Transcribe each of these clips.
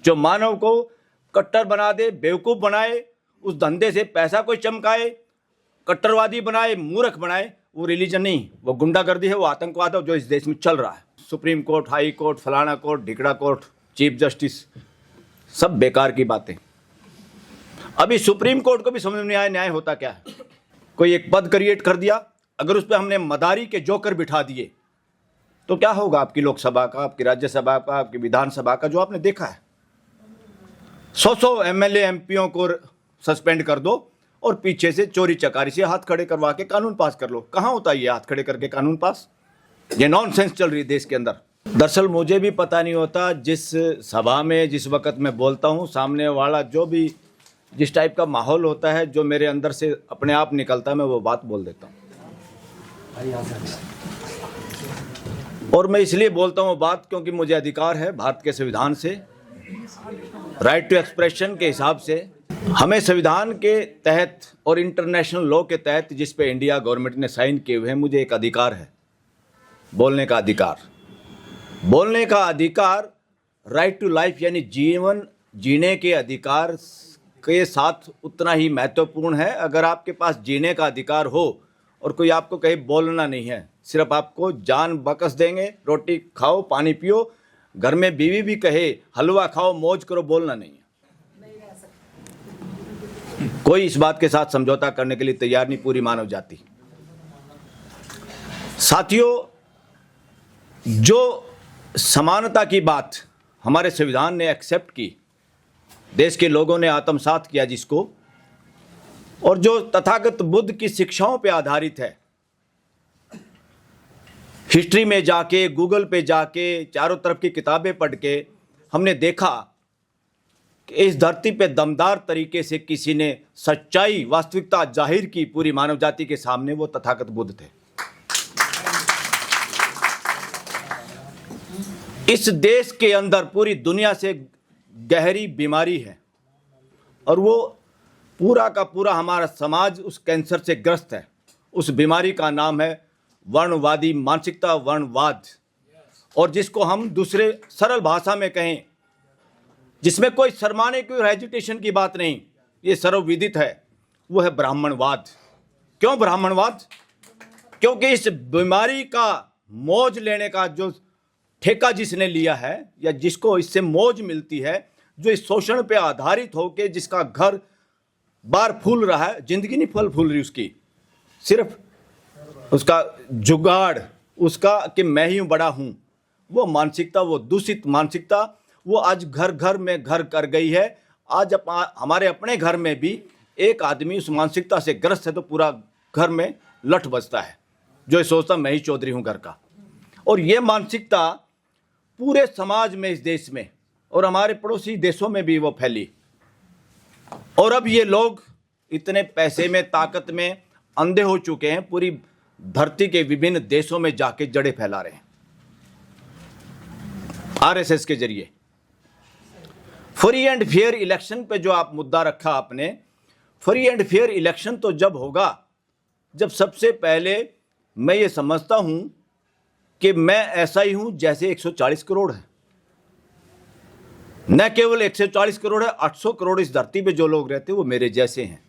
जो मानव को कट्टर बना दे, बेवकूफ़ बनाए, उस धंधे से पैसा कोई चमकाए, कट्टरवादी बनाए, मूर्ख बनाए, वो रिलीजन नहीं, वो गुंडागर्दी है, वो आतंकवाद है जो इस देश में चल रहा है। सुप्रीम कोर्ट, हाई कोर्ट, फलाना कोर्ट, ढिकड़ा कोर्ट, चीफ जस्टिस, सब बेकार की बातें। अभी सुप्रीम कोर्ट को भी समझ में नहीं आया न्याय होता क्या है। कोई एक पद क्रिएट कर दिया, अगर उस पर हमने मदारी के जोकर बिठा दिए तो क्या होगा आपकी लोकसभा का, आपकी राज्यसभा का, आपकी विधानसभा का, जो आपने देखा है। 100 एमएलए एमपीओं को सस्पेंड कर दो और पीछे से चोरी चकारी से हाथ खड़े करवा के कानून पास कर लो। कहाँ होता है ये हाथ खड़े करके कानून पास? ये नॉनसेंस चल रही है देश के अंदर। दरअसल मुझे भी पता नहीं होता, जिस सभा में जिस वक्त मैं बोलता हूँ, सामने वाला जो भी जिस टाइप का माहौल होता है, जो मेरे अंदर से अपने आप निकलता है, मैं वो बात बोल देता हूँ। और मैं इसलिए बोलता हूँ बात क्योंकि मुझे अधिकार है भारत के संविधान से, राइट टू एक्सप्रेशन के हिसाब से। हमें संविधान के तहत और इंटरनेशनल लॉ के तहत, जिस पे इंडिया गवर्नमेंट ने साइन किए हुए हैं, मुझे एक अधिकार है, बोलने का अधिकार। बोलने का अधिकार राइट टू लाइफ यानी जीवन जीने के अधिकार के साथ उतना ही महत्वपूर्ण है। अगर आपके पास जीने का अधिकार हो और कोई आपको कहे बोलना नहीं है, सिर्फ आपको जान बकस देंगे, रोटी खाओ, पानी पियो, घर में बीवी भी कहे हलवा खाओ, मौज करो, बोलना नहीं है। कोई इस बात के साथ समझौता करने के लिए तैयार नहीं, पूरी मानव जाति। साथियों, जो समानता की बात हमारे संविधान ने एक्सेप्ट की, देश के लोगों ने आत्मसात किया जिसको, और जो तथागत बुद्ध की शिक्षाओं पे आधारित है, हिस्ट्री में जाके, गूगल पे जाके, चारों तरफ की किताबें पढ़ के हमने देखा कि इस धरती पे दमदार तरीके से किसी ने सच्चाई, वास्तविकता जाहिर की पूरी मानव जाति के सामने, वो तथागत बुद्ध थे। इस देश के अंदर पूरी दुनिया से गहरी बीमारी है और वो पूरा का पूरा हमारा समाज उस कैंसर से ग्रस्त है। उस बीमारी का नाम है वर्णवादी मानसिकता, वर्णवाद। और जिसको हम दूसरे सरल भाषा में कहें, जिसमें कोई शर्माने की और हेजिटेशन की बात नहीं, ये सर्वविदित है, वो है ब्राह्मणवाद। क्यों ब्राह्मणवाद? क्योंकि इस बीमारी का मौज लेने का जो ठेका जिसने लिया है, या जिसको इससे मौज मिलती है, जो इस शोषण पे आधारित होकर जिसका घर बार फूल रहा है, जिंदगी नहीं फल फूल रही उसकी, सिर्फ उसका जुगाड़ उसका कि मैं ही बड़ा हूँ, वो मानसिकता, वो दूषित मानसिकता, वो आज घर घर में घर कर गई है। आज हमारे अपने घर में भी एक आदमी उस मानसिकता से ग्रस्त है तो पूरा घर में लठ बजता है, जो ये सोचता मैं ही चौधरी हूँ घर का। और ये मानसिकता पूरे समाज में, इस देश में और हमारे पड़ोसी देशों में भी वो फैली। और अब ये लोग इतने पैसे में, ताकत में अंधे हो चुके हैं, पूरी धरती के विभिन्न देशों में जाके जड़ें फैला रहे हैं आरएसएस के जरिए। फ्री एंड फेयर इलेक्शन पे जो आप मुद्दा रखा आपने, फ्री एंड फेयर इलेक्शन तो जब होगा जब सबसे पहले मैं ये समझता हूं कि मैं ऐसा ही हूं जैसे 140 करोड़ है। न केवल 140 करोड़ है, 800 करोड़ इस धरती पे जो लोग रहते हैं वो मेरे जैसे हैं।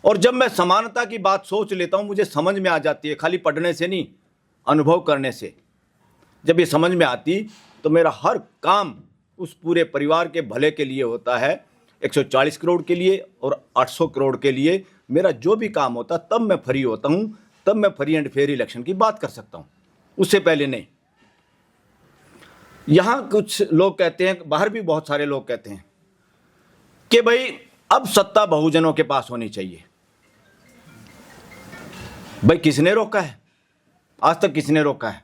और जब मैं समानता की बात सोच लेता हूं, मुझे समझ में आ जाती है, खाली पढ़ने से नहीं, अनुभव करने से। जब ये समझ में आती तो मेरा हर काम उस पूरे परिवार के भले के लिए होता है। 140 करोड़ के लिए और 800 करोड़ के लिए मेरा जो भी काम होता, तब मैं फ्री होता हूं, तब मैं फ्री एंड फेयर इलेक्शन की बात कर सकता हूं, उससे पहले नहीं। यहां कुछ लोग कहते हैं, बाहर भी बहुत सारे लोग कहते हैं कि भाई अब सत्ता बहुजनों के पास होनी चाहिए। भाई किसने रोका है? आज तक किसने रोका है?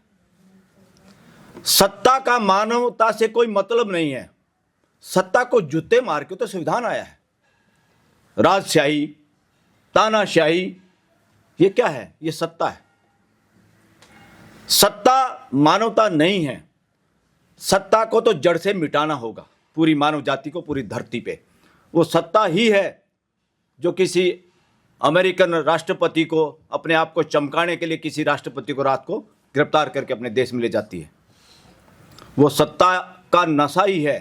सत्ता का मानवता से कोई मतलब नहीं है। सत्ता को जूते मार के तो संविधान आया है। राजशाही, तानाशाही, ये क्या है? ये सत्ता है। सत्ता मानवता नहीं है। सत्ता को तो जड़ से मिटाना होगा, पूरी मानव जाति को, पूरी धरती पे। वो सत्ता ही है जो किसी अमेरिकन राष्ट्रपति को अपने आप को चमकाने के लिए किसी राष्ट्रपति को रात को गिरफ्तार करके अपने देश में ले जाती है। वो सत्ता का नशा ही है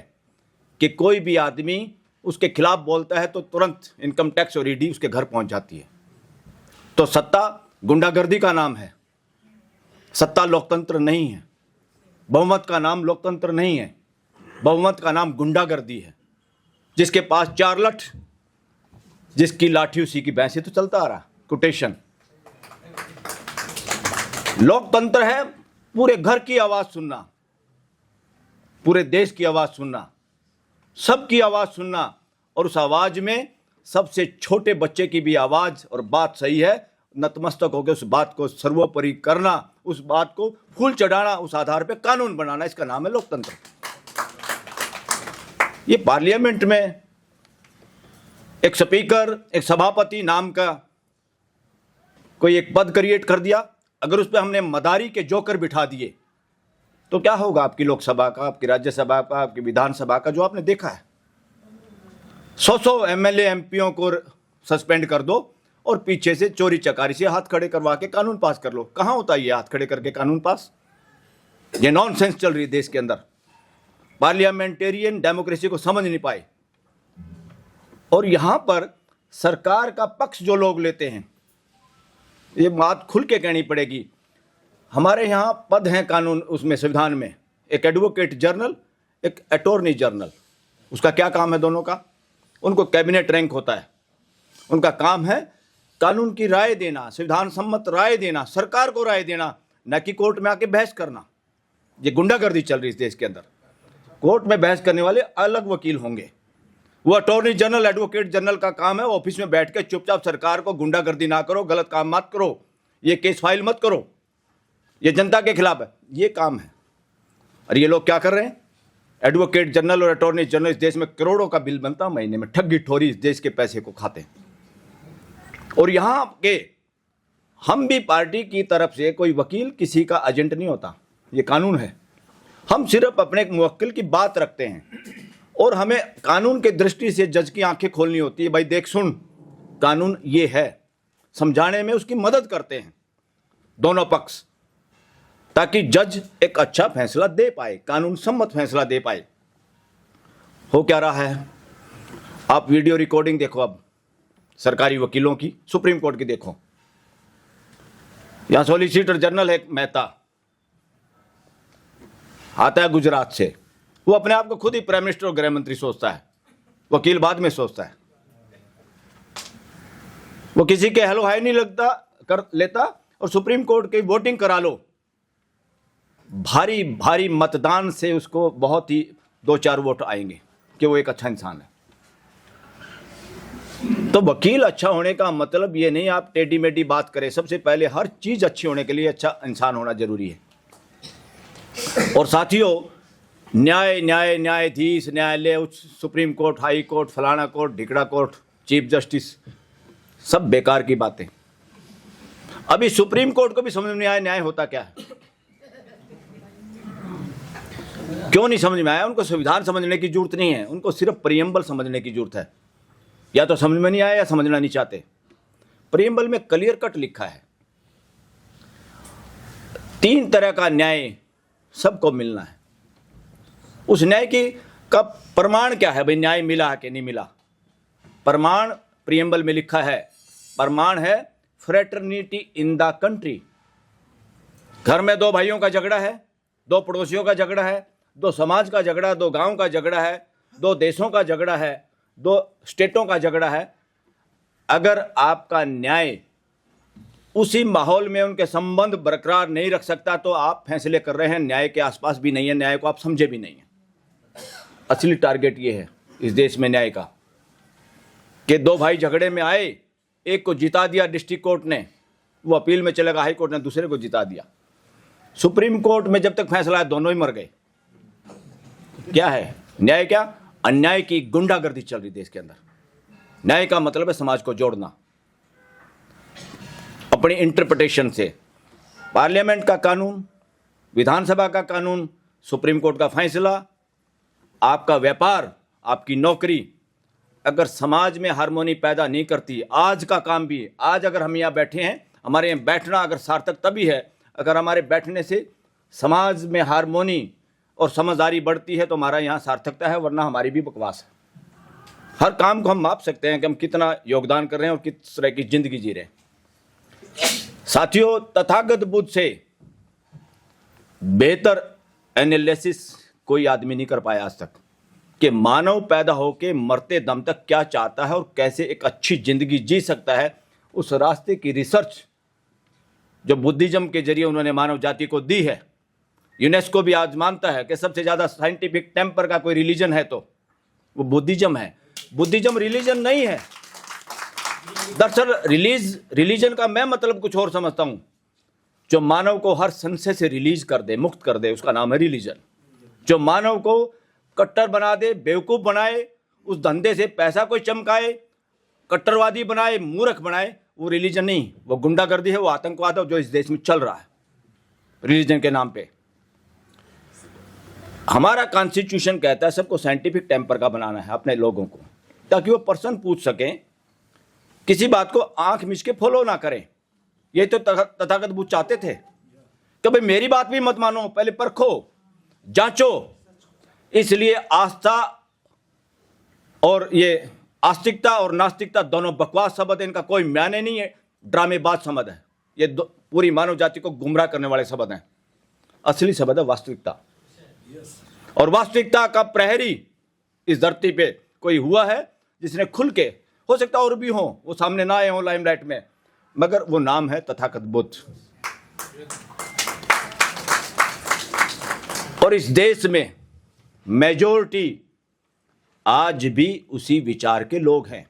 कि कोई भी आदमी उसके खिलाफ बोलता है तो तुरंत इनकम टैक्स और ईडी उसके घर पहुंच जाती है। तो सत्ता गुंडागर्दी का नाम है, सत्ता लोकतंत्र नहीं है। बहुमत का नाम लोकतंत्र नहीं है, बहुमत का नाम गुंडागर्दी है। जिसके पास 4 लठ, जिसकी लाठी उसी की भैंस, तो चलता आ रहा कोटेशन। लोकतंत्र है पूरे घर की आवाज सुनना, पूरे देश की आवाज सुनना, सबकी आवाज सुनना, और उस आवाज में सबसे छोटे बच्चे की भी आवाज और बात सही है, नतमस्तक होकर उस बात को सर्वोपरि करना, उस बात को फूल चढ़ाना, उस आधार पे कानून बनाना, इसका नाम है लोकतंत्र। ये पार्लियामेंट में एक स्पीकर, एक सभापति नाम का कोई एक पद क्रिएट कर दिया, अगर उस पर हमने मदारी के जोकर बिठा दिए तो क्या होगा आपकी लोकसभा का, आपकी राज्यसभा का, आपकी विधानसभा का, जो आपने देखा है। 100 एमएलए एमपीओं को सस्पेंड कर दो और पीछे से चोरी चकारी से हाथ खड़े करवा के कानून पास कर लो। कहां होता है ये हाथ खड़े करके कानून पास? ये नॉनसेंस चल रही है देश के अंदर। पार्लियामेंटेरियन डेमोक्रेसी को समझ नहीं पाए, और यहां पर सरकार का पक्ष जो लोग लेते हैं, ये बात खुल के कहनी पड़ेगी। हमारे यहाँ पद हैं कानून, उसमें संविधान में, एक एडवोकेट जनरल, एक अटॉर्नी जनरल। उसका क्या काम है दोनों का? उनको कैबिनेट रैंक होता है। उनका काम है कानून की राय देना, संविधान सम्मत राय देना, सरकार को राय देना, न कि कोर्ट में आके बहस करना। ये गुंडागर्दी चल रही है इस देश के अंदर। कोर्ट में बहस करने वाले अलग वकील होंगे। वो अटॉर्नी जनरल, एडवोकेट जनरल का काम है ऑफिस में बैठ के चुपचाप सरकार को गुंडागर्दी ना करो, गलत काम मत करो, ये केस फाइल मत करो, ये जनता के खिलाफ है, ये काम है। और ये लोग क्या कर रहे हैं? एडवोकेट जनरल और अटॉर्नी जनरल, इस देश में करोड़ों का बिल बनता महीने में, ठगी ठोरी इस देश के पैसे को खाते हैं। और यहाँ के हम भी पार्टी की तरफ से कोई वकील किसी का एजेंट नहीं होता, ये कानून है। हम सिर्फ अपने एक मुवक्किल की बात रखते हैं, और हमें कानून के दृष्टि से जज की आंखें खोलनी होती है। भाई देख सुन, कानून ये है, समझाने में उसकी मदद करते हैं दोनों पक्ष, ताकि जज एक अच्छा फैसला दे पाए, कानून सम्मत फैसला दे पाए। हो क्या रहा है? आप वीडियो रिकॉर्डिंग देखो, अब सरकारी वकीलों की, सुप्रीम कोर्ट की देखो। यहां सॉलिसिटर जनरल है मेहता, आता है गुजरात से। वो अपने आप को खुद ही प्राइम मिनिस्टर और गृह मंत्री सोचता है, वकील बाद में सोचता है। वो किसी के हेलो हाय नहीं लगता कर लेता, और सुप्रीम कोर्ट की वोटिंग करा लो, भारी भारी मतदान से उसको बहुत ही 2-4 वोट आएंगे कि वो एक अच्छा इंसान है। तो वकील अच्छा होने का मतलब ये नहीं आप टेढ़ी मेढ़ी बात करें। सबसे पहले हर चीज अच्छी होने के लिए अच्छा इंसान होना जरूरी है। और साथियों, न्याय, न्यायाधीश, न्यायालय, उच्च सुप्रीम कोर्ट, हाई कोर्ट, फलाना कोर्ट, ढिकड़ा कोर्ट, चीफ जस्टिस, सब बेकार की बातें। अभी सुप्रीम कोर्ट को भी समझ में नहीं आया न्याय होता क्या है। क्यों नहीं समझ में आया? उनको संविधान समझने की जरूरत नहीं है, उनको सिर्फ प्रीएम्बल समझने की जरूरत है। या तो समझ में नहीं आया या समझना नहीं चाहते। प्रीएम्बल में क्लियर कट लिखा है 3 तरह का न्याय सबको मिलना है। उस न्याय की का प्रमाण क्या है? भाई न्याय मिला है कि नहीं मिला? प्रमाण प्रीएम्बल में लिखा है, प्रमाण है फ्रेटर्निटी इन द कंट्री। घर में 2 भाइयों का झगड़ा है, 2 पड़ोसियों का झगड़ा है, 2 समाज का झगड़ा, 2 गांव का झगड़ा है, 2 देशों का झगड़ा है, 2 स्टेटों का झगड़ा है। अगर आपका न्याय उसी माहौल में उनके संबंध बरकरार नहीं रख सकता तो आप फैसले कर रहे हैं न्याय के आसपास भी नहीं है, न्याय को आप समझे भी नहीं है। असली टारगेट ये है इस देश में न्याय का कि 2 भाई झगड़े में आए, एक को जिता दिया डिस्ट्रिक्ट कोर्ट ने, वो अपील में चलेगा, हाई कोर्ट ने दूसरे को जिता दिया। सुप्रीम कोर्ट में जब तक फैसला है दोनों ही मर गए। क्या है न्याय? क्या अन्याय की गुंडागर्दी चल रही देश के अंदर। न्याय का मतलब है समाज को जोड़ना अपनी इंटरप्रिटेशन से। पार्लियामेंट का कानून, विधानसभा का कानून, सुप्रीम कोर्ट का फैसला, आपका व्यापार, आपकी नौकरी अगर समाज में हार्मोनी पैदा नहीं करती, आज का काम भी, आज अगर हम यहाँ बैठे हैं, हमारे यहाँ बैठना अगर सार्थक तभी है अगर हमारे बैठने से समाज में हार्मोनी और समझदारी बढ़ती है तो हमारा यहाँ सार्थकता है, वरना हमारी भी बकवास है। हर काम को हम माप सकते हैं कि हम कितना योगदान कर रहे हैं और किस तरह की जिंदगी जी रहे हैं। साथियों, तथागत बुद्ध से बेहतर एनालिसिस कोई आदमी नहीं कर पाया आज तक कि मानव पैदा होकर मरते दम तक क्या चाहता है और कैसे एक अच्छी जिंदगी जी सकता है। उस रास्ते की रिसर्च जो बुद्धिज्म के जरिए उन्होंने मानव जाति को दी है। यूनेस्को भी आज मानता है कि सबसे ज़्यादा साइंटिफिक टेम्पर का कोई रिलीजन है तो वो बुद्धिज्म है। बुद्धिज्म रिलीजन नहीं है। दरअसल रिलीजन का मैं मतलब कुछ और समझता हूँ। जो मानव को हर संशय से रिलीज कर दे, मुक्त कर दे, उसका नाम है रिलीजन। जो मानव को कट्टर बना दे, बेवकूफ़ बनाए, उस धंधे से पैसा कोई चमकाए, कट्टरवादी बनाए, मूर्ख बनाए, वो रिलीजन नहीं, वो गुंडागर्दी है, वो आतंकवाद है जो इस देश में चल रहा है रिलीजन के नाम पे। हमारा कॉन्स्टिट्यूशन कहता है सबको साइंटिफिक टेम्पर का बनाना है अपने लोगों को, ताकि वो पर्सन पूछ सकें, किसी बात को आंख मिच के फॉलो ना करें। ये तो तथागत बुद्ध चाहते थे कि भाई मेरी बात भी मत मानो, पहले परखो, जांचो। इसलिए आस्था और ये आस्तिकता और नास्तिकता दोनों बकवास शब्द है, इनका कोई मायने नहीं है, ड्रामेबाज शब्द है। ये पूरी मानव जाति को गुमराह करने वाले शब्द हैं। असली शब्द है वास्तविकता। और वास्तविकता का प्रहरी इस धरती पे कोई हुआ है जिसने खुल के, हो सकता और भी हो, वो सामने ना आए हो लाइमलाइट में, मगर वो नाम है तथागत बुद्ध। और इस देश में मेजॉरिटी आज भी उसी विचार के लोग हैं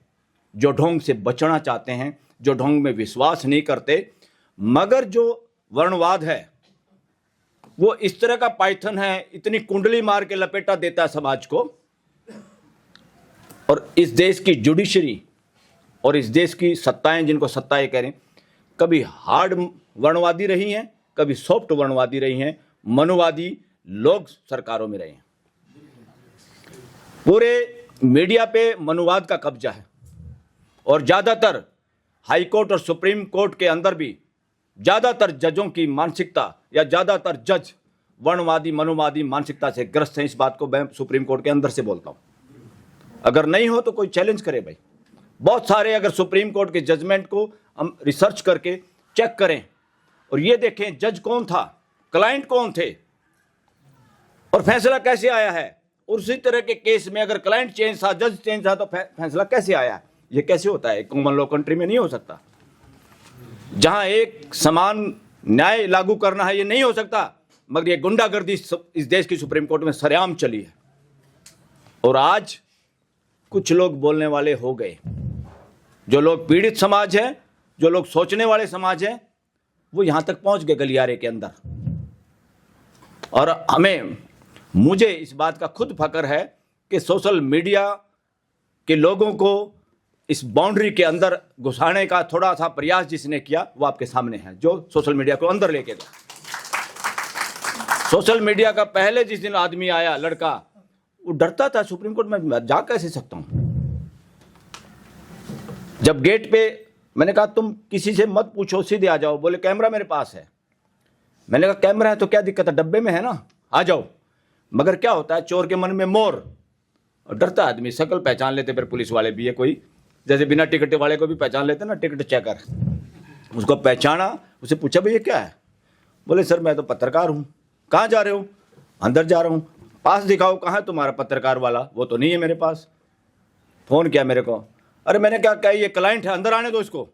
जो ढोंग से बचना चाहते हैं, जो ढोंग में विश्वास नहीं करते। मगर जो वर्णवाद है वो इस तरह का पाइथन है, इतनी कुंडली मार के लपेटा देता है समाज को। और इस देश की जुडिशरी और इस देश की सत्ताएं, जिनको सत्ताएं कह रहे हैं, कभी हार्ड वर्णवादी रही हैं, कभी सॉफ्ट वर्णवादी रही हैं, मनुवादी लोग सरकारों में रहे हैं। पूरे मीडिया पे मनुवाद का कब्जा है और ज़्यादातर हाई कोर्ट और सुप्रीम कोर्ट के अंदर भी ज़्यादातर जजों की मानसिकता या ज़्यादातर जज वर्णवादी मनुवादी मानसिकता से ग्रस्त हैं। इस बात को मैं सुप्रीम कोर्ट के अंदर से बोलता हूँ। अगर नहीं हो तो कोई चैलेंज करे भाई। बहुत सारे अगर सुप्रीम कोर्ट के जजमेंट को हम रिसर्च करके चेक करें और ये देखें जज कौन था, क्लाइंट कौन थे और फैसला कैसे आया है। और उसी तरह के केस में अगर क्लाइंट चेंज था, जज चेंज था, तो फैसला कैसे आया। ये कैसे होता है? कॉमन लॉ कंट्री में नहीं हो सकता। जहां एक समान न्याय लागू करना है, ये नहीं हो सकता। मगर ये गुंडागर्दी इस देश की सुप्रीम कोर्ट में सरेआम चली है। और आज कुछ लोग बोलने वाले हो गए। जो लोग पीड़ित समाज है, जो लोग सोचने वाले समाज है, वो यहां तक पहुंच गए गलियारे के अंदर। और मुझे इस बात का खुद फक्र है कि सोशल मीडिया के लोगों को इस बाउंड्री के अंदर घुसाने का थोड़ा सा प्रयास जिसने किया वो आपके सामने है, जो सोशल मीडिया को अंदर लेके गया। सोशल मीडिया का पहले जिस दिन आदमी आया, लड़का, वो डरता था सुप्रीम कोर्ट में जा कैसे सकता हूं। जब गेट पे मैंने कहा तुम किसी से मत पूछो, सीधे आ जाओ। बोले कैमरा मेरे पास है। मैंने कहा कैमरा है तो क्या दिक्कत है, डब्बे में है ना, आ जाओ। मगर क्या होता है, चोर के मन में मोर, और डरता आदमी। शक्ल पहचान लेते फिर पुलिस वाले भी है, कोई जैसे बिना टिकट वाले को भी पहचान लेते ना, टिकट चेकर। उसको पहचाना, उसे पूछा भैया क्या है। बोले सर मैं तो पत्रकार हूँ। कहाँ जा रहे हो? अंदर जा रहा हूँ। पास दिखाओ, कहाँ है तुम्हारा पत्रकार वाला? वो तो नहीं है मेरे पास। फ़ोन किया मेरे को। अरे मैंने क्या ये क्लाइंट है, अंदर आने दो इसको।